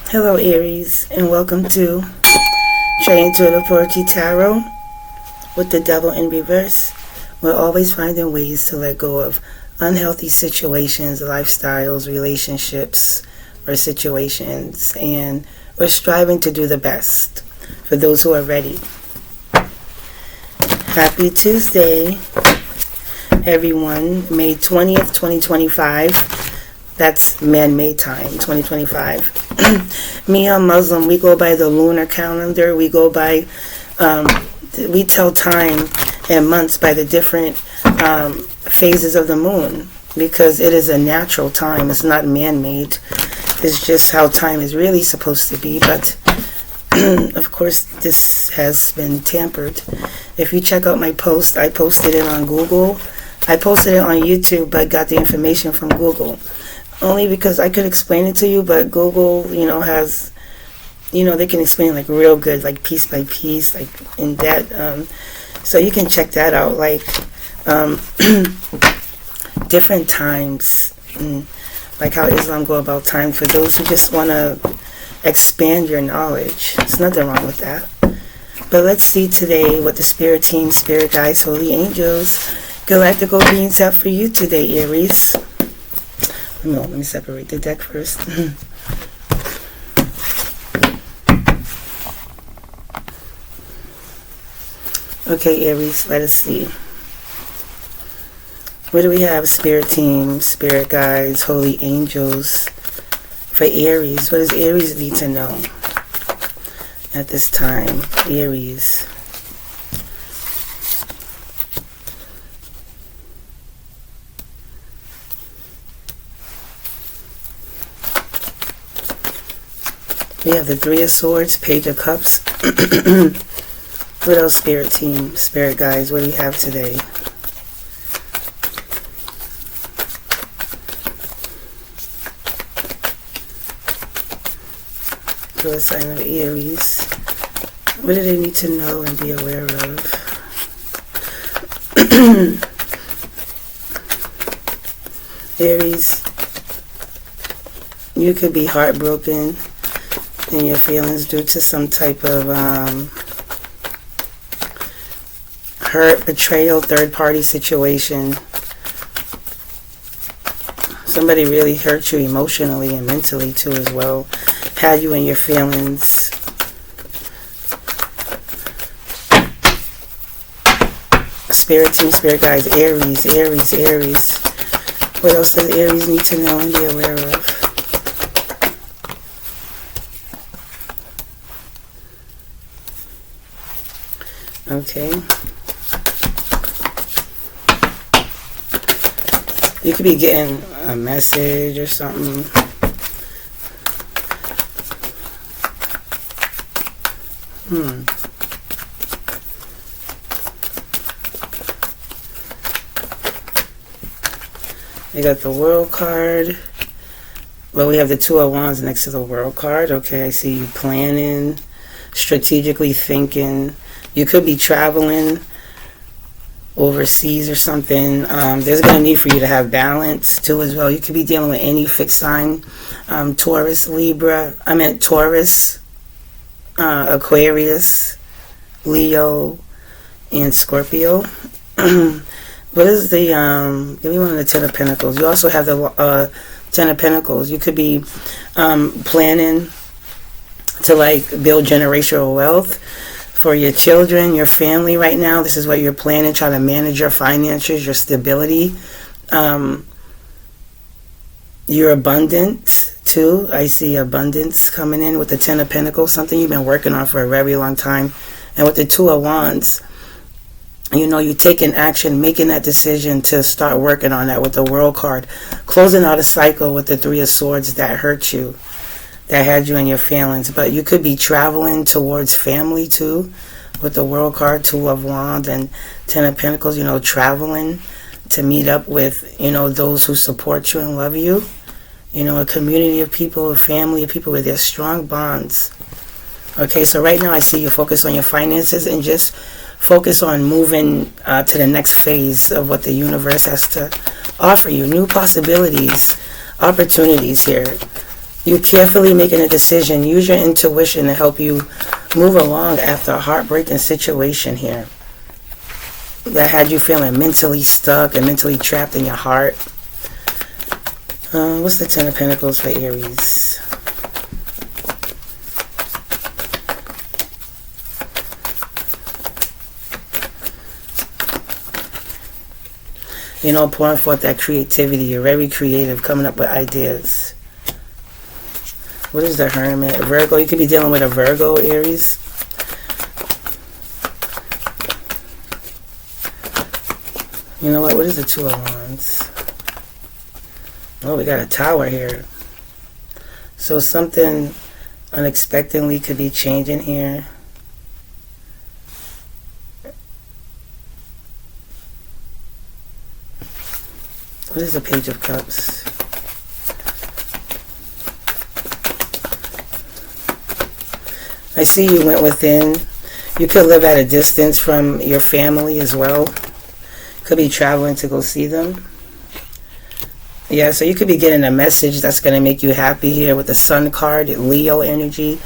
Hello Aries, and welcome to Intuitive Poetry Tarot with the Devil in Reverse. We're always finding ways to let go of unhealthy situations, lifestyles, relationships, or situations, and we're striving to do the best for those who are ready. Happy Tuesday, everyone. May 20th, 2025. That's man-made time, 2025. Me, I'm Muslim. We go by the lunar calendar. We go by, we tell time and months by the different phases of the moon, because it is a natural time. It's not man-made. It's just how time is really supposed to be. But, of course, this has been tampered. If you check out my post, I posted it on Google. I posted it on YouTube, but got the information from Google. Only because I could explain it to you, but Google, has, they can explain like real good, like piece by piece, like in that. So you can check that out, like different times, like how Islam go about time for those who just want to expand your knowledge. There's nothing wrong with that. But let's see today what the spirit team, spirit guides, holy angels, galactical beings have for you today, Aries. No, let me separate the deck first. Okay, Aries, let us see. What do we have? Spirit team, spirit guides, holy angels for Aries. What does Aries need to know at this time? Aries. We have the Three of Swords, Page of Cups. What else, spirit team, spirit guides? What do we have today? For the sign of Aries. What do they need to know and be aware of? Aries, you could be heartbroken in your feelings due to some type of hurt, betrayal, third-party situation. Somebody really hurt you emotionally and mentally too as well. Had you in your feelings. Spirit team, spirit guides, Aries, Aries, Aries. What else does Aries need to know and be aware of? Okay. You could be getting a message or something. We got the World card. Well, we have the Two of Wands next to the World card. Okay, I see you planning, strategically thinking. You could be traveling overseas or something. There's going to need for you to have balance too as well. You could be dealing with any fixed sign. Taurus, Libra. Taurus, Aquarius, Leo, and Scorpio. What is the, give me one of the Ten of Pentacles. You also have the Ten of Pentacles. You could be planning to build generational wealth for your children, your family right now. This is what you're planning, trying to manage your finances, your stability. You're abundant too. I see abundance coming in with the Ten of Pentacles, something you've been working on for a very long time. And with the Two of Wands, you're taking action, making that decision to start working on that with the World card. Closing out a cycle with the Three of Swords that hurt you, that had you in your feelings. But you could be traveling towards family too with the World card, Two of Wands and Ten of Pentacles, traveling to meet up with, those who support you and love you. A community of people, a family of people with their strong bonds. Okay, so right now I see you focus on your finances and just focus on moving to the next phase of what the universe has to offer you. New possibilities, opportunities here. You're carefully making a decision. Use your intuition to help you move along after a heartbreaking situation here that had you feeling mentally stuck and mentally trapped in your heart. What's the Ten of Pentacles for Aries? You know, pouring forth that creativity. You're very creative, coming up with ideas. What is the Hermit? Virgo. You could be dealing with a Virgo, Aries. You know what? What is the Two of Wands? Oh, we got a Tower here. So something unexpectedly could be changing here. What is the Page of Cups? I see you went within. You could live at a distance from your family as well. Could be traveling to go see them. Yeah, so you could be getting a message that's going to make you happy here with the Sun card, Leo energy.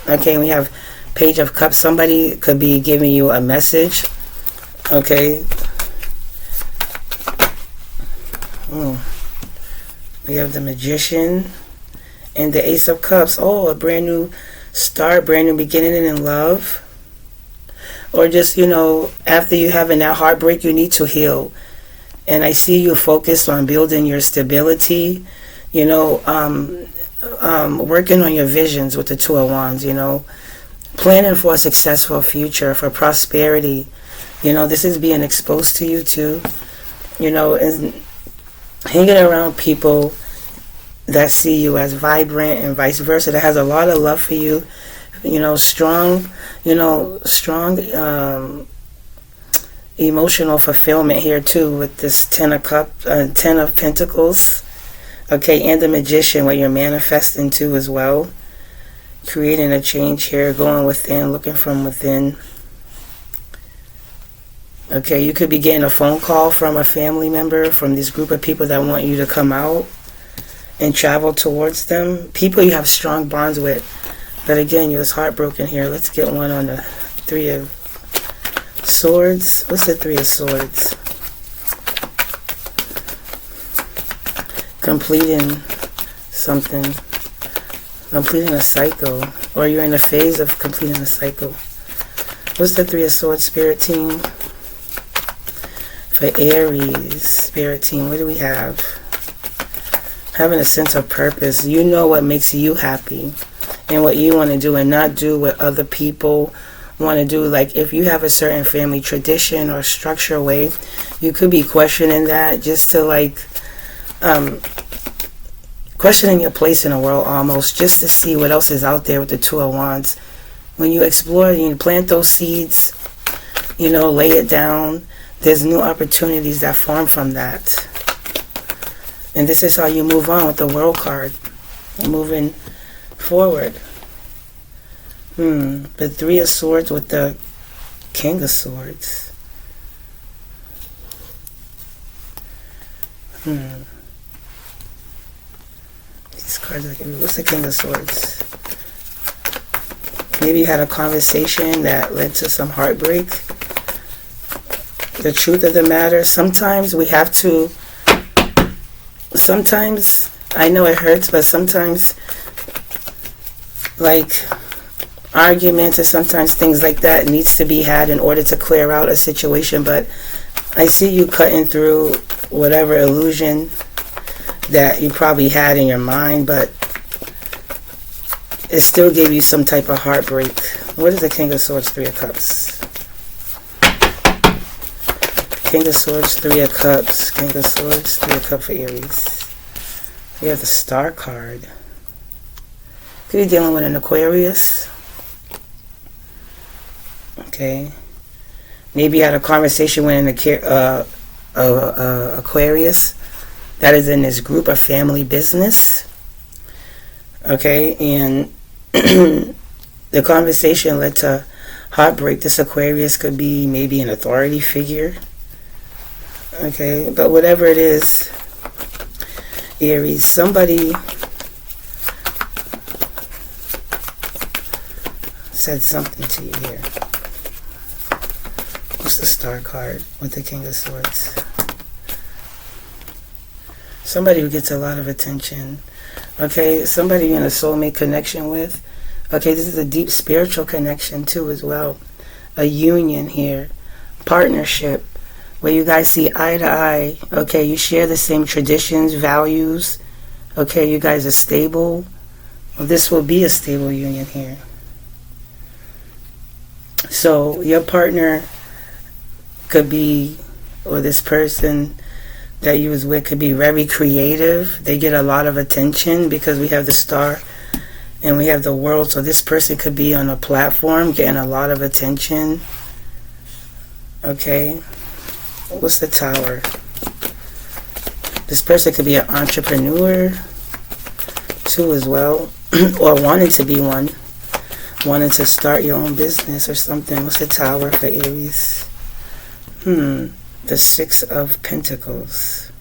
Okay, we have Page of Cups. Somebody could be giving you a message. Okay. We have the Magician and the Ace of Cups. Oh, a brand new start, brand new beginning in love. Or just, you know, after you having that heartbreak, you need to heal. And I see you focused on building your stability, you know, working on your visions with the Two of Wands, you know, planning for a successful future, for prosperity. You know, this is being exposed to you too, you know, and hanging around people that see you as vibrant and vice versa, that has a lot of love for you, you know, strong emotional fulfillment here too with this Ten of Pentacles, okay, and the Magician, what you're manifesting to as well, creating a change here, going within, looking from within. Okay, you could be getting a phone call from a family member, from this group of people that want you to come out and travel towards them. People you have strong bonds with. But again, you was heartbroken here. Let's get one on the Three of Swords. What's the Three of Swords? Completing something. Completing a cycle. Or you're in a phase of completing a cycle. What's the Three of Swords, Spirit Team? For Aries, Spirit Team, what do we have? Having a sense of purpose. You know what makes you happy and what you want to do, and not do what other people want to do. Like if you have a certain family tradition or structure way, you could be questioning that, just to like questioning your place in the world almost, just to see what else is out there with the Two of Wands. When you explore, you plant those seeds, you know, lay it down. There's new opportunities that form from that. And this is how you move on with the World card. Moving forward. The Three of Swords with the King of Swords. These cards are like, what's the King of Swords? Maybe you had a conversation that led to some heartbreak. The truth of the matter, sometimes we have to, sometimes, I know it hurts, but sometimes, like, arguments or sometimes things like that needs to be had in order to clear out a situation. But I see you cutting through whatever illusion that you probably had in your mind, but it still gave you some type of heartbreak. What is the King of Swords, Three of Cups? King of Swords, Three of Cups. King of Swords, Three of Cups for Aries. We have the Star card. Could be dealing with an Aquarius. Okay. Maybe you had a conversation with an Aquarius that is in this group of family business. Okay. And the conversation led to heartbreak. This Aquarius could be maybe an authority figure. Okay, but whatever it is, Aries, somebody said something to you here. What's the Star card with the King of Swords? Somebody who gets a lot of attention. Okay, somebody you're in a soulmate connection with. Okay, this is a deep spiritual connection too as well. A union here. Partnership. Where you guys see eye to eye. Okay, you share the same traditions, values. Okay, you guys are stable. Well, this will be a stable union here. So your partner could be, or this person that you was with could be very creative. They get a lot of attention because we have the Star and we have the World. So this person could be on a platform getting a lot of attention. Okay. What's the Tower? This person could be an entrepreneur too as well. Or wanted to be one. Wanted to start your own business or something. What's the Tower for Aries? The Six of Pentacles.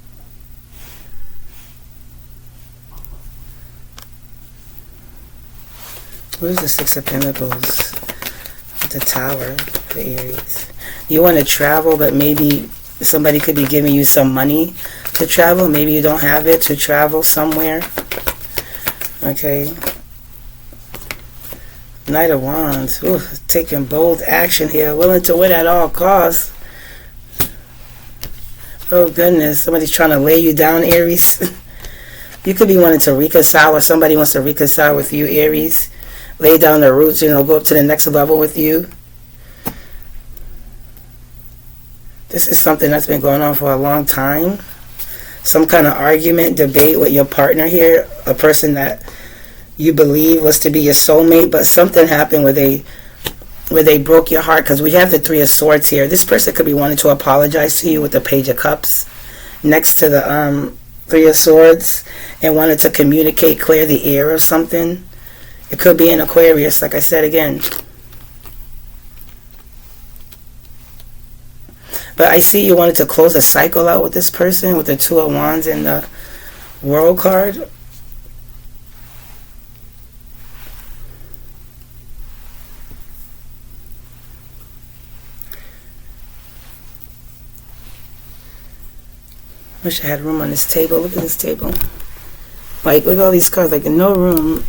Where's the Six of Pentacles? The Tower for Aries. You want to travel, but maybe somebody could be giving you some money to travel. Maybe you don't have it to travel somewhere. Okay. Knight of Wands. Ooh, taking bold action here. Willing to win at all costs. Oh goodness, somebody's trying to lay you down, Aries. You could be wanting to reconcile, or somebody wants to reconcile with you, Aries. Lay down the roots, go up to the next level with you. This is something that's been going on for a long time. Some kind of argument, debate with your partner here. A person that you believe was to be your soulmate, but something happened where they broke your heart, because we have the Three of Swords here. This person could be wanting to apologize to you with the Page of Cups next to the Three of Swords, and wanted to communicate, clear the air or something. It could be an Aquarius, like I said again. But I see you wanted to close a cycle out with this person with the Two of Wands and the World card. Wish I had room on this table. Look at this table. Like, look at all these cards. Like, no room.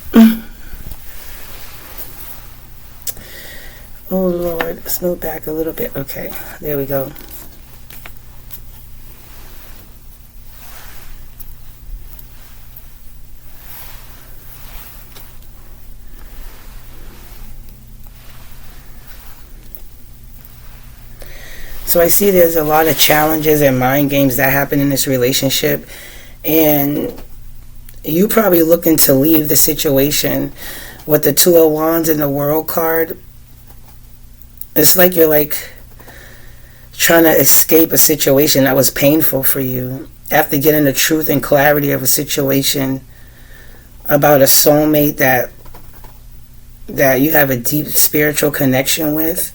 Oh, Lord. Let's move back a little bit. Okay. There we go. So I see there's a lot of challenges and mind games that happen in this relationship, and you probably looking to leave the situation with the Two of Wands and the World card. It's like you're like trying to escape a situation that was painful for you after getting the truth and clarity of a situation about a soulmate that you have a deep spiritual connection with.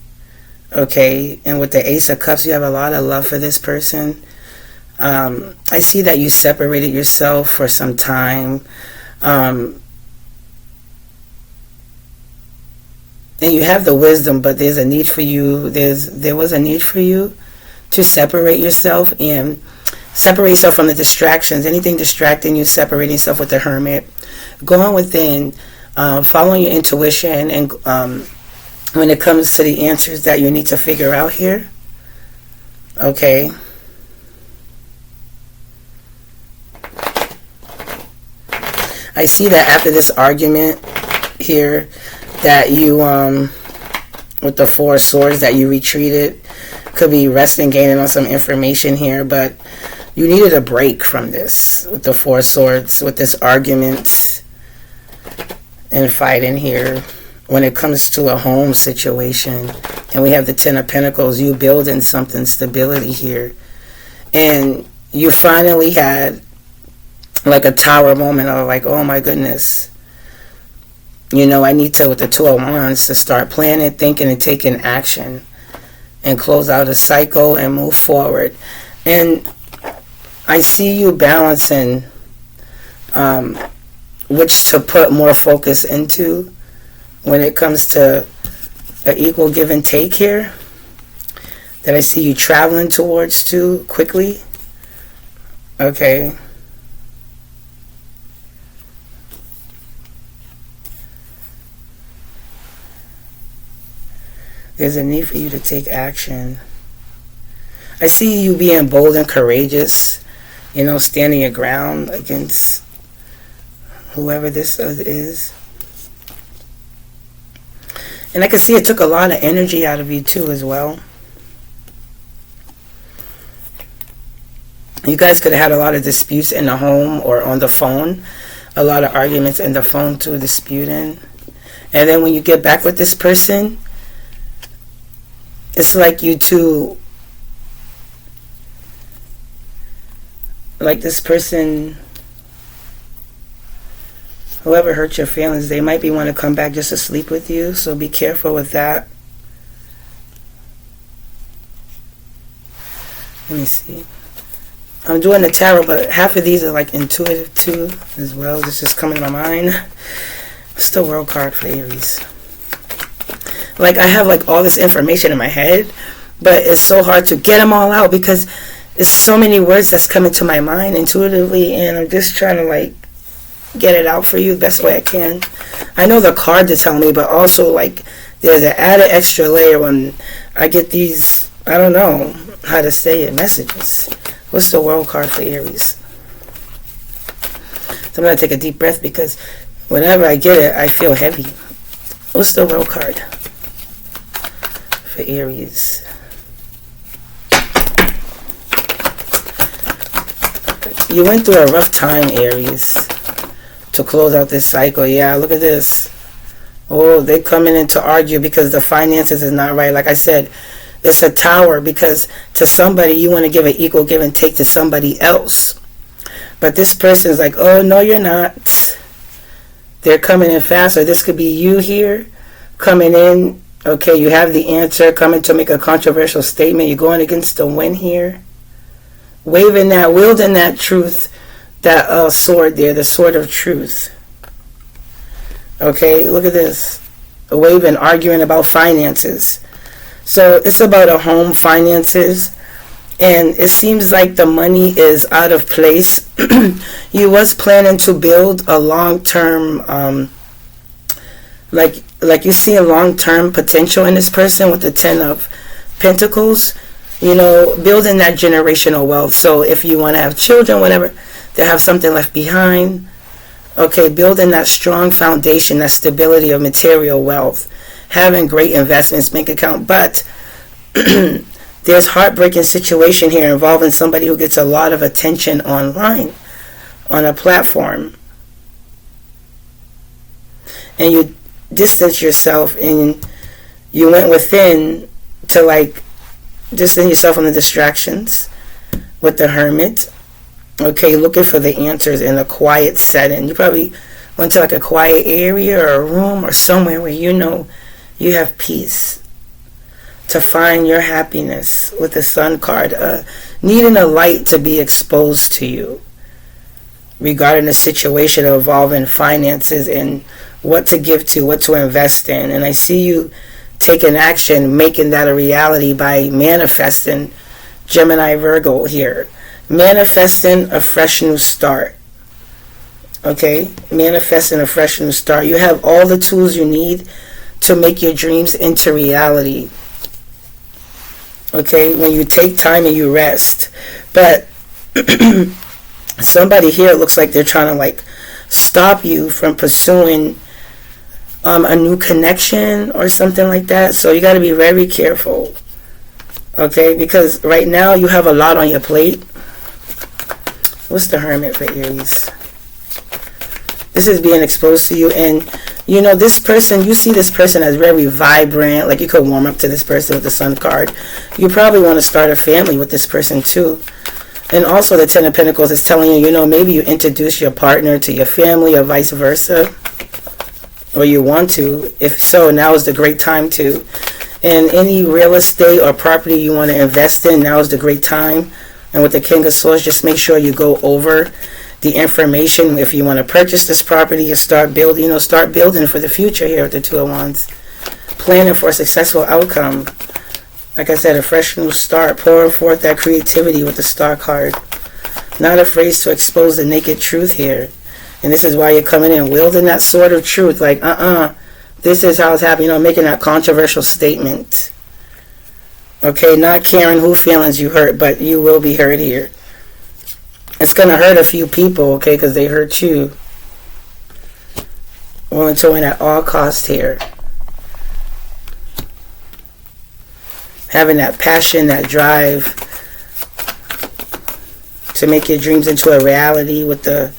Okay, and with the Ace of Cups, you have a lot of love for this person. I see that you separated yourself for some time. And you have the wisdom, but there's a need for you. There was a need for you to separate yourself and separate yourself from the distractions. Anything distracting you, separating yourself with the Hermit. Going within, following your intuition, and when it comes to the answers that you need to figure out here. Okay. I see that after this argument here, that you, with the Four of Swords, that you retreated. Could be resting, gaining on some information here, but you needed a break from this with the Four of Swords, with this argument and fighting here. When it comes to a home situation, and we have the Ten of Pentacles, you building something, stability here. And you finally had like a Tower moment of like, oh my goodness. I need to, with the Two of Wands, to start planning, thinking, and taking action. And close out a cycle and move forward. And I see you balancing which to put more focus into. When it comes to an equal give and take here that I see you traveling towards too quickly. Okay. There's a need for you to take action. I see you being bold and courageous, you know, standing your ground against whoever this is. And I can see it took a lot of energy out of you too as well. You guys could have had a lot of disputes in the home or on the phone. A lot of arguments in the phone too, disputing. And then when you get back with this person, it's like you two, like this person, whoever hurt your feelings, they might be want to come back just to sleep with you. So be careful with that. Let me see. I'm doing the tarot, but half of these are like intuitive too as well. This is coming to my mind. What's the world card for Aries? Like I have like all this information in my head, but it's so hard to get them all out because there's so many words that's coming to my mind intuitively, and I'm just trying to like get it out for you the best way I can. I know the card to tell me, but also like there's an added extra layer when I get these, I don't know how to say it, messages. What's the world card for Aries? So I'm going to take a deep breath because whenever I get it, I feel heavy. What's the world card for Aries? You went through a rough time, Aries, to close out this cycle. Yeah, look at this. Oh, they're coming in to argue because the finances is not right. Like I said, it's a tower because to somebody you want to give an equal give and take to somebody else. But this person's like, oh, no, you're not. They're coming in fast. Or this could be you here coming in. Okay, you have the answer, coming to make a controversial statement. You're going against the wind here. Waving that, wielding that truth, that sword there, the sword of truth. Okay, look at this. Waving, arguing about finances. So it's about a home, finances, and it seems like the money is out of place. You was planning to build a long-term, like you see a long-term potential in this person with the 10 of Pentacles, you know, building that generational wealth. So if you want to have children, whatever, to have something left behind. Okay, building that strong foundation, that stability of material wealth. Having great investments, bank account, but there's heartbreaking situation here involving somebody who gets a lot of attention online, on a platform, and you distance yourself and you went within to like distance yourself from the distractions with the Hermit. Okay, looking for the answers in a quiet setting. You probably went to like a quiet area or a room or somewhere where you know you have peace to find your happiness with the Sun card. Needing a light to be exposed to you regarding the situation involving finances and what to give to, what to invest in. And I see you taking action, making that a reality by manifesting Gemini Virgo here. Manifesting a fresh new start. Okay? Manifesting a fresh new start. You have all the tools you need to make your dreams into reality. Okay, when you take time and you rest. But somebody here looks like they're trying to like stop you from pursuing a new connection or something like that. So you got to be very careful. Okay, because right now you have a lot on your plate. What's the Hermit for Aries? This is being exposed to you, and you know this person, you see this person as very vibrant, like you could warm up to this person with the Sun card. You probably want to start a family with this person too. And also the 10 of Pentacles is telling you, you know, maybe you introduce your partner to your family or vice versa, or you want to. If so, now is the great time to. And any real estate or property you want to invest in, now is the great time. And with the King of Swords, just make sure you go over the information. If you want to purchase this property, you start building, you know, start building for the future here with the 2 of Wands. planning for a successful outcome. Like I said, a fresh new start, pouring forth that creativity with the Star card. Not afraid to expose the naked truth here. And this is why you're coming in, wielding that sword of truth. Like, this is how it's happening. You know, making that controversial statement. Okay, not caring who feelings you hurt, but you will be hurt here. It's going to hurt a few people, okay, because they hurt you. Willing to win at all cost here. Having that passion, that drive to make your dreams into a reality with the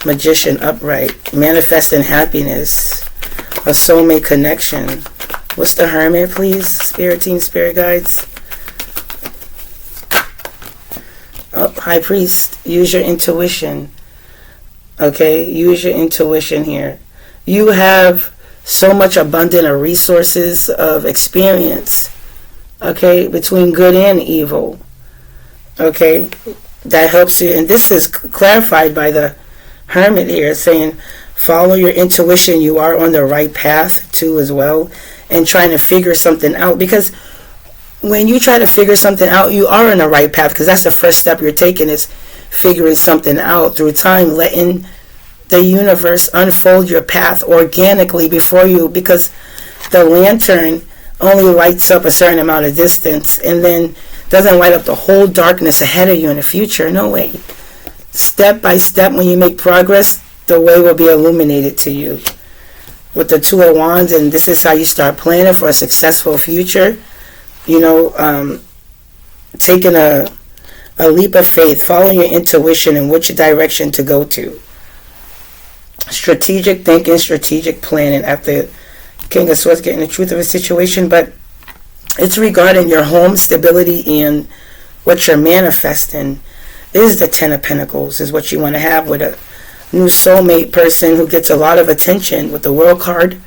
Magician upright. Manifesting happiness. A soulmate connection. What's the Hermit, please? Spirit team, spirit guides. Oh, High Priest. Use your intuition. Okay? Use your intuition here. You have so much abundant of resources of experience. Okay? Between good and evil. Okay? That helps you. And this is clarified by the Hermit here, saying follow your intuition. You are on the right path too as well, and trying to figure something out, because when you try to figure something out, you are on the right path, because that's the first step you're taking, is figuring something out through time, letting the universe unfold your path organically before you, because the lantern only lights up a certain amount of distance and then doesn't light up the whole darkness ahead of you in the future. No way. Step by step, when you make progress, the way will be illuminated to you with the Two of Wands. And this is how you start planning for a successful future. You know, taking a leap of faith, following your intuition and which direction to go to. Strategic thinking, strategic planning after King of Swords getting the truth of a situation. But it's regarding your home stability and what you're manifesting. Is the Ten of Pentacles is what you want to have with a new soulmate person who gets a lot of attention with the World card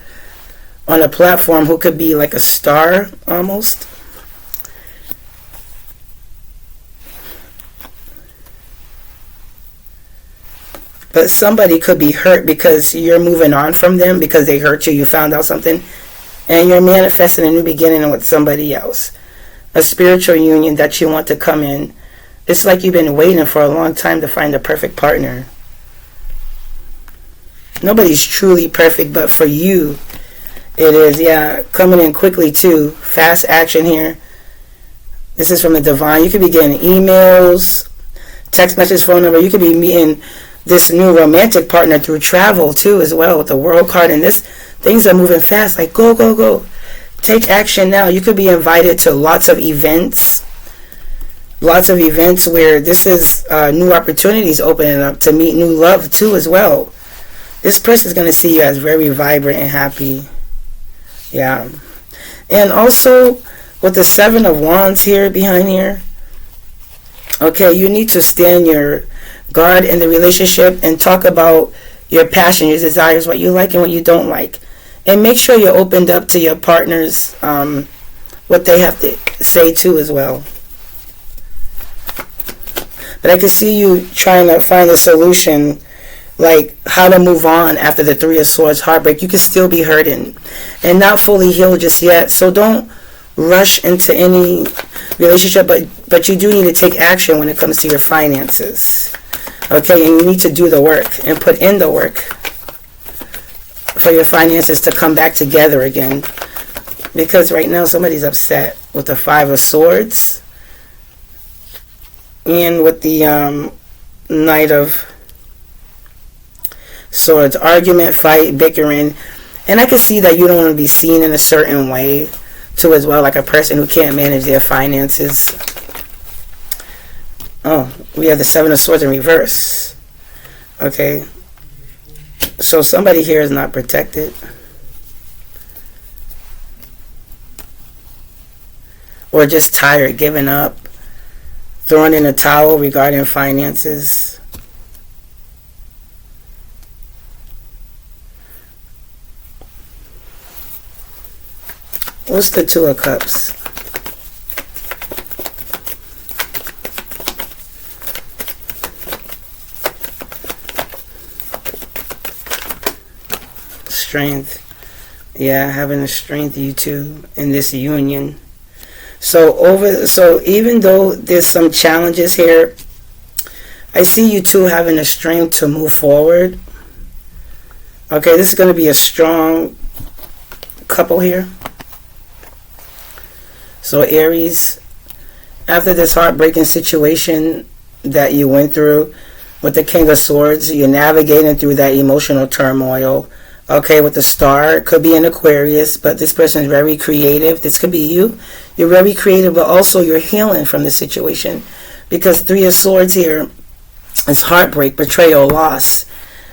on a platform, who could be like a star almost. But somebody could be hurt because you're moving on from them, because they hurt you, you found out something, and you're manifesting a new beginning with somebody else. A spiritual union that you want to come in. It's like you've been waiting for a long time to find the perfect partner. Nobody's truly perfect, but for you, it is. Yeah, coming in quickly too. Fast action here. This is from the Divine. You could be getting emails, text message, phone number. You could be meeting this new romantic partner through travel too as well with the World card. And this, things are moving fast. Like go, go, go. Take action now. You could be invited to lots of events. Lots of events where this is new opportunities opening up to meet new love too as well. This person is going to see you as very vibrant and happy. Yeah. And also with the Seven of Wands here behind here. Okay, you need to stand your guard in the relationship and talk about your passion, your desires, what you like and what you don't like. And make sure you're opened up to your partners, what they have to say too as well. But I can see you trying to find a solution, like how to move on after the Three of Swords heartbreak. You can still be hurting and not fully healed just yet. So don't rush into any relationship, but you do need to take action when it comes to your finances. Okay, and you need to do the work and put in the work for your finances to come back together again. Because right now somebody's upset with the Five of Swords. And with the Knight of Swords, argument, fight, bickering. And I can see that you don't want to be seen in a certain way too as well, like a person who can't manage their finances. Oh, we have the Seven of Swords in reverse. Okay. So somebody here is not protected. Or just tired, giving up. Throwing in a towel regarding finances. What's the Two of Cups? Strength. Yeah, having the strength, you two, in this union. So even though there's some challenges here, I see you two having the strength to move forward. Okay, this is going to be a strong couple here. So Aries, after this heartbreaking situation that you went through with the King of Swords, you're navigating through that emotional turmoil. Okay, with the star, it could be an Aquarius, but this person is very creative. This could be you. You're very creative, but also you're healing from the situation. Because 3 of Swords here is heartbreak, betrayal, loss.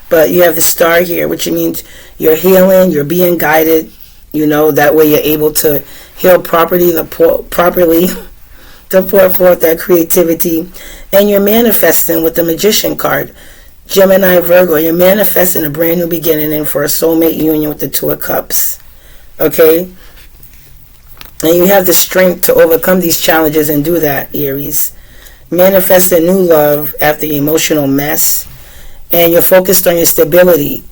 But you have the star here, which means you're healing, you're being guided. You know, that way you're able to heal properly, to pour forth that creativity. And you're manifesting with the Magician card. Gemini, Virgo, you're manifesting a brand new beginning and for a soulmate union with the 2 of Cups. Okay? And you have the strength to overcome these challenges and do that, Aries. Manifest a new love after emotional mess. And you're focused on your stability.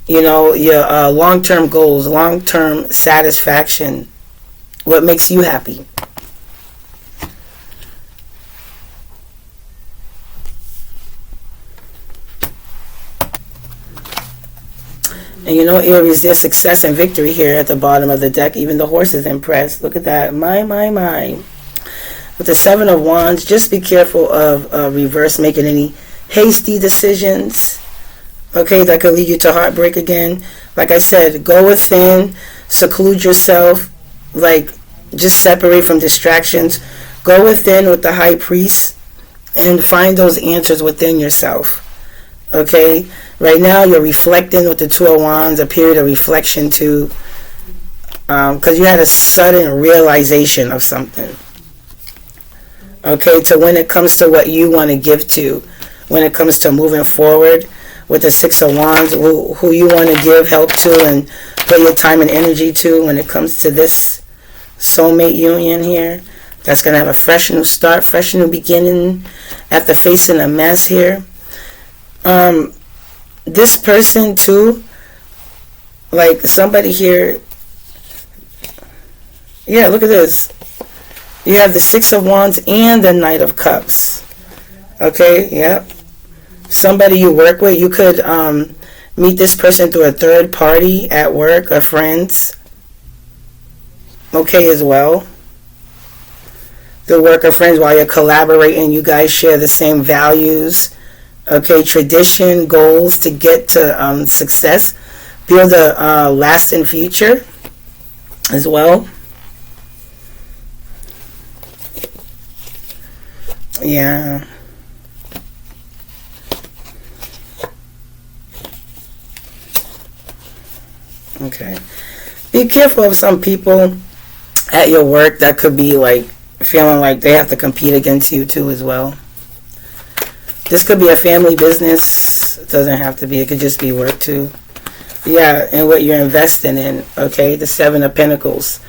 You know, your long-term goals, long-term satisfaction. What makes you happy. And you know, Aries, there's success and victory here at the bottom of the deck. Even the horse is impressed. Look at that. My. With the 7 of Wands, just be careful of reverse making any hasty decisions. Okay, that could lead you to heartbreak again. Like I said, go within, seclude yourself, like just separate from distractions. Go within with the High Priest and find those answers within yourself. Okay, right now you're reflecting with the 2 of Wands, a period of reflection too, because you had a sudden realization of something. Okay, to when it comes to what you want to give to, when it comes to moving forward with the 6 of Wands, who you want to give help to and put your time and energy to when it comes to this soulmate union here. That's going to have a fresh new start, fresh new beginning after facing a mess here. This person too, like somebody here, yeah, look at this. You have the 6 of Wands and the Knight of Cups. Okay, yeah. Somebody you work with, you could meet this person through a third party at work or friends. Okay, as well. The work or friends, while you're collaborating, you guys share the same values. Okay, tradition, goals to get to success. Build a lasting future as well. Yeah. Okay. Be careful of some people at your work that could be like feeling like they have to compete against you too as well. This could be a family business. It doesn't have to be. It could just be work too. Yeah, and what you're investing in. Okay, the 7 of Pentacles.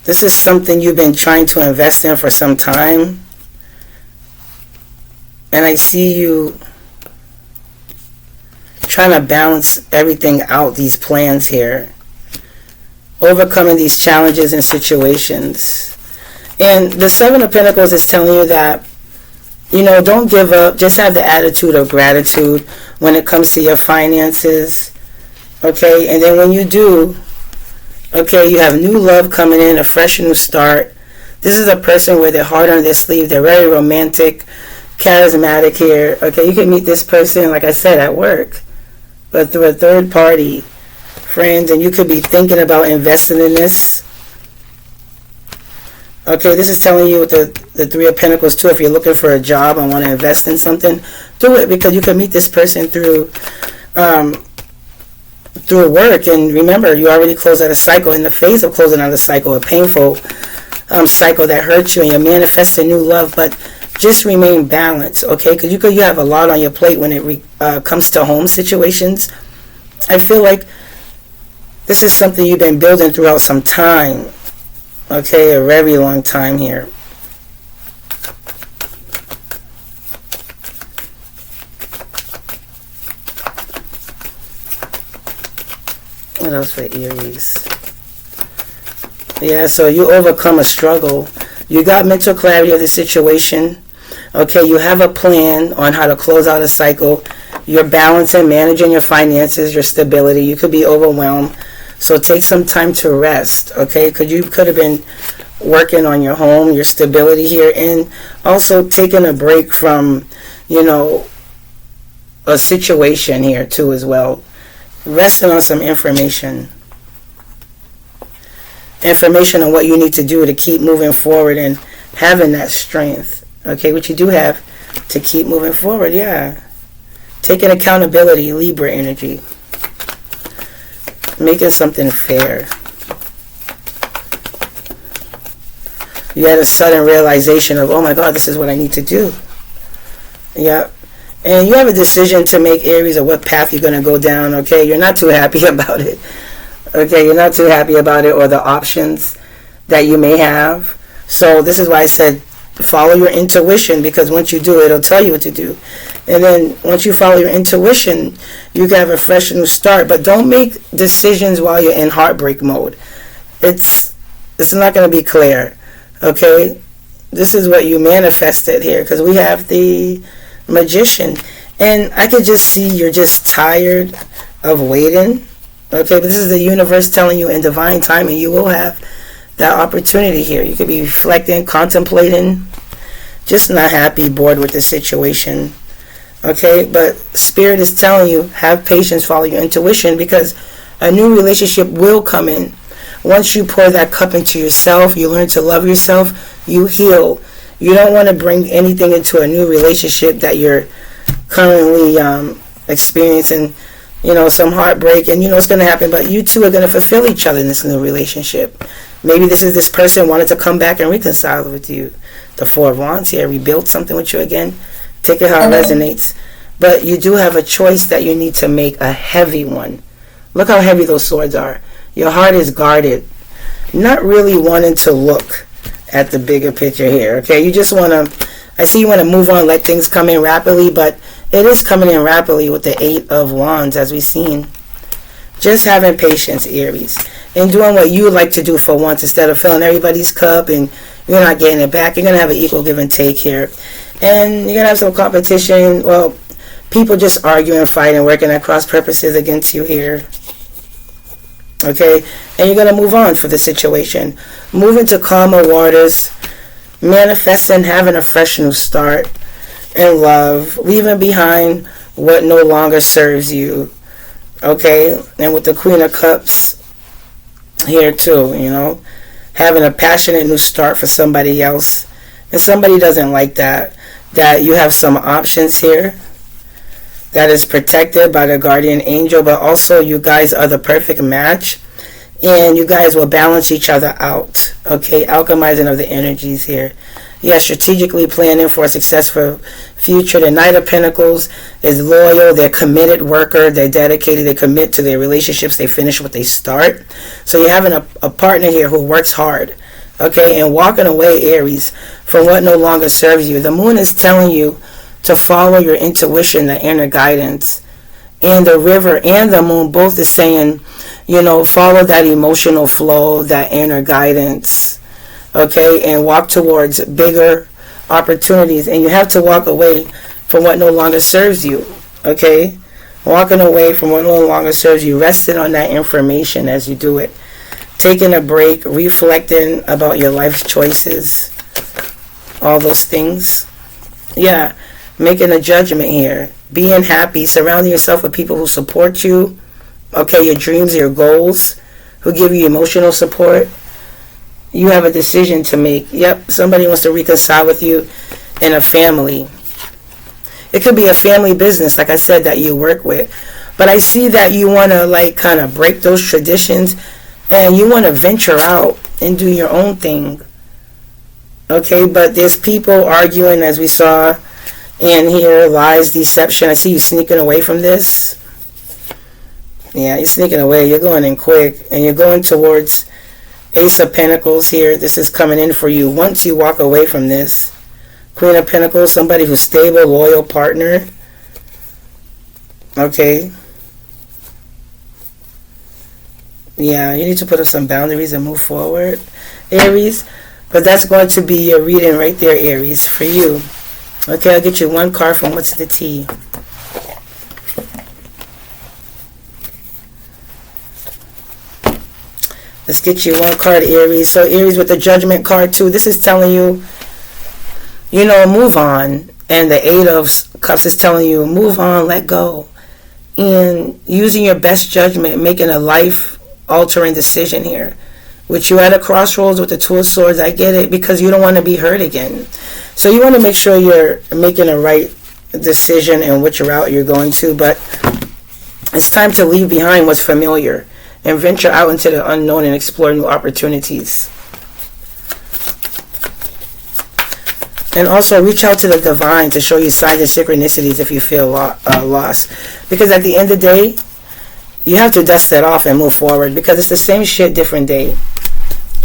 This is something you've been trying to invest in for some time. And I see you trying to balance everything out, these plans here. Overcoming these challenges and situations. And the 7 of Pentacles is telling you that, you know, don't give up. Just have the attitude of gratitude when it comes to your finances. Okay, and then when you do, okay, you have new love coming in, a fresh new start. This is a person with their heart on their sleeve. They're very romantic, charismatic here. Okay, you can meet this person, like I said, at work, but through a third party, friends, and you could be thinking about investing in this. Okay, this is telling you with the 3 of Pentacles too, if you're looking for a job and want to invest in something, do it, because you can meet this person through work. And remember, you already closed out a cycle. In the phase of closing out a cycle, a painful cycle that hurt you, and you're manifesting new love, but just remain balanced, okay? Because you have a lot on your plate when it comes to home situations. I feel like this is something you've been building throughout some time, okay? A very long time here. What else for Aries? Yeah, so you overcome a struggle. You got mental clarity of the situation. Okay, you have a plan on how to close out a cycle. You're balancing, managing your finances, your stability. You could be overwhelmed. So take some time to rest, okay? Because you could have been working on your home, your stability here, and also taking a break from, you know, a situation here too as well. Resting on some information. Information on what you need to do to keep moving forward and having that strength, okay? Which you do have to keep moving forward, yeah. Taking accountability, Libra energy. Making something fair. You had a sudden realization of, oh my God, this is what I need to do. Yeah. And you have a decision to make, Aries, of what path you're going to go down, okay? You're not too happy about it. Okay, you're not too happy about it or the options that you may have. So this is why I said follow your intuition, because once you do, it'll tell you what to do. And then once you follow your intuition, you can have a fresh new start. But don't make decisions while you're in heartbreak mode. It's not going to be clear. Okay? This is what you manifested here, because we have the Magician. And I could just see you're just tired of waiting. Okay, but this is the universe telling you in divine timing you will have that opportunity here. You could be reflecting, contemplating, just not happy, bored with the situation. Okay, but Spirit is telling you, have patience, follow your intuition, because a new relationship will come in. Once you pour that cup into yourself, you learn to love yourself, you heal. You don't want to bring anything into a new relationship that you're currently experiencing, you know, some heartbreak, and you know it's going to happen, but you two are going to fulfill each other in this new relationship. Maybe this person wanted to come back and reconcile with you. The Four of Wands here, rebuild something with you again. Take it how it resonates. But you do have a choice that you need to make, a heavy one. Look how heavy those swords are. Your heart is guarded. Not really wanting to look at the bigger picture here, okay? You just want to, I see you want to move on, let things come in rapidly, but it is coming in rapidly with the Eight of Wands, as we've seen. Just having patience, Aries, and doing what you like to do for once instead of filling everybody's cup and you're not getting it back. You're going to have an equal give and take here. And you're going to have some competition. Well, people just arguing, fighting, working at cross purposes against you here. Okay? And you're going to move on for the situation. Move into calmer waters. Manifesting, having a fresh new start. And love, leaving behind what no longer serves you. Okay, and with the Queen of Cups here too, you know, having a passionate new start for somebody else, and somebody doesn't like that you have some options here that is protected by the guardian angel, but also you guys are the perfect match, and you guys will balance each other out. Okay, alchemizing of the energies here. Yeah, strategically planning for a successful future. The Knight of Pentacles is loyal. They're committed worker. They're dedicated. They commit to their relationships. They finish what they start. So you're having a partner here who works hard. Okay, and walking away, Aries, from what no longer serves you. The Moon is telling you to follow your intuition, the inner guidance. And the River and the Moon both is saying, you know, follow that emotional flow, that inner guidance. Okay, and walk towards bigger opportunities. And you have to walk away from what no longer serves you. Okay, walking away from what no longer serves you, resting on that information as you do it, taking a break, reflecting about your life's choices, all those things. Yeah, making a judgment here, being happy, surrounding yourself with people who support you. Okay, your dreams, your goals, who give you emotional support. You have a decision to make. Yep, somebody wants to reconcile with you in a family. It could be a family business, like I said, that you work with. But I see that you want to, like, kind of break those traditions, and you want to venture out and do your own thing. Okay, but there's people arguing, as we saw in here, lies, deception. I see you sneaking away from this. Yeah, you're sneaking away. You're going in quick, and you're going towards Ace of Pentacles here. This is coming in for you once you walk away from this. Queen of Pentacles, somebody who's stable, loyal partner. Okay. Yeah, you need to put up some boundaries and move forward, Aries. But that's going to be your reading right there, Aries, for you. Okay, I'll get you one card from What's the Tea. Let's get you one card, Aries. So Aries with the Judgment card too. This is telling you, you know, move on. And the Eight of Cups is telling you, move on, let go. And using your best judgment, making a life-altering decision here. With you at a crossroads with the Two of Swords, I get it, because you don't want to be hurt again. So you want to make sure you're making a right decision and which route you're going to. But it's time to leave behind what's familiar and venture out into the unknown and explore new opportunities. And also reach out to the divine to show you signs and synchronicities if you feel lost. Because at the end of the day, you have to dust that off and move forward, because it's the same shit, different day.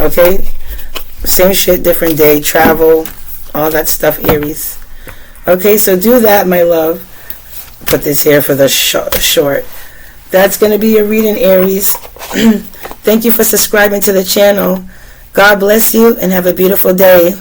Okay? Same shit, different day. Travel, all that stuff, Aries. Okay, so do that, my love. Put this here for the short. That's going to be your reading, Aries. Thank you for subscribing to the channel. God bless you and have a beautiful day.